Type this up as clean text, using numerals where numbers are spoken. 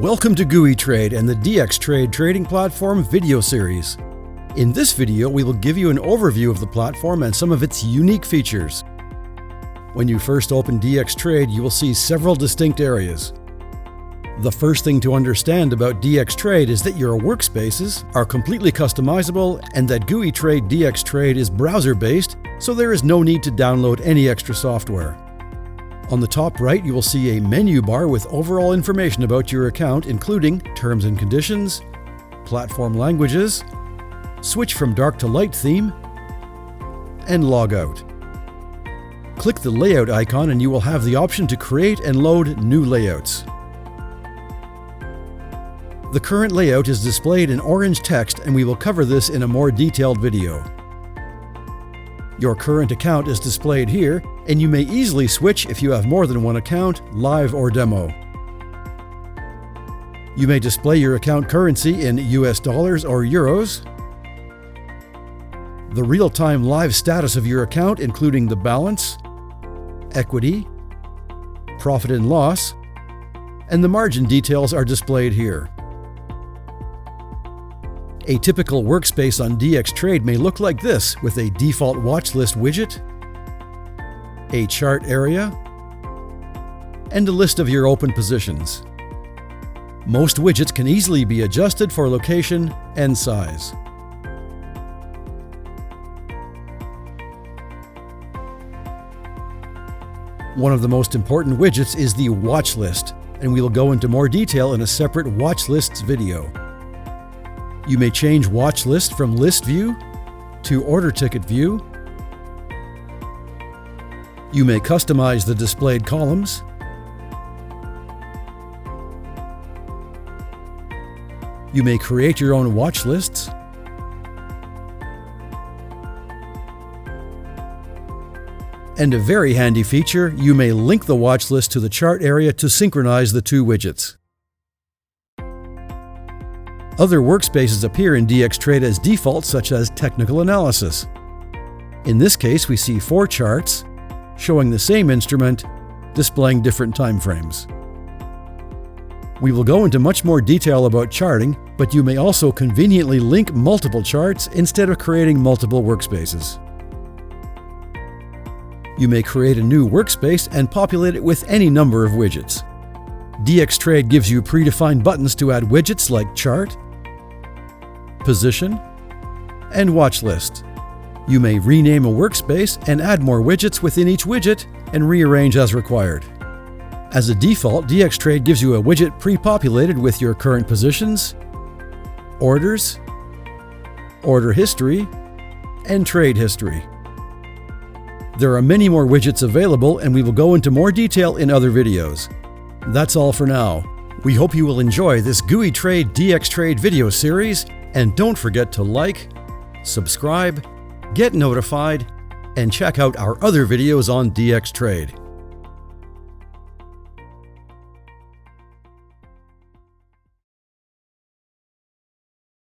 Welcome to GooeyTrade and the DxTrade Trading Platform video series. In this video, we will give you an overview of the platform and some of its unique features. When you first open DxTrade, you will see several distinct areas. The first thing to understand about DxTrade is that your workspaces are completely customizable and that GooeyTrade DxTrade is browser-based, so there is no need to download any extra software. On the top right, you will see a menu bar with overall information about your account, including terms and conditions, platform languages, switch from dark to light theme, and log out. Click the layout icon and you will have the option to create and load new layouts. The current layout is displayed in orange text, and we will cover this in a more detailed video. Your current account is displayed here, and you may easily switch if you have more than one account, live or demo. You may display your account currency in US dollars or euros, the real-time live status of your account including the balance, equity, profit and loss, and the margin details are displayed here. A typical workspace on DxTrade may look like this, with a default watch list widget, a chart area, and a list of your open positions. Most widgets can easily be adjusted for location and size. One of the most important widgets is the watch list, and we will go into more detail in a separate watch lists video. You may change watch list from list view to order ticket view. You may customize the displayed columns. You may create your own watch lists. And a very handy feature, you may link the watch list to the chart area to synchronize the two widgets. Other workspaces appear in DxTrade as default, such as technical analysis. In this case, we see 4 charts showing the same instrument, displaying different time frames. We will go into much more detail about charting, but you may also conveniently link multiple charts instead of creating multiple workspaces. You may create a new workspace and populate it with any number of widgets. DxTrade gives you predefined buttons to add widgets like chart, position, and watch list. You may rename a workspace and add more widgets within each widget and rearrange as required. As a default, DxTrade gives you a widget pre-populated with your current positions, orders, order history, and trade history. There are many more widgets available, and we will go into more detail in other videos. That's all for now. We hope you will enjoy this GooeyTrade DxTrade video series, and don't forget to like, subscribe, get notified, and check out our other videos on DxTrade.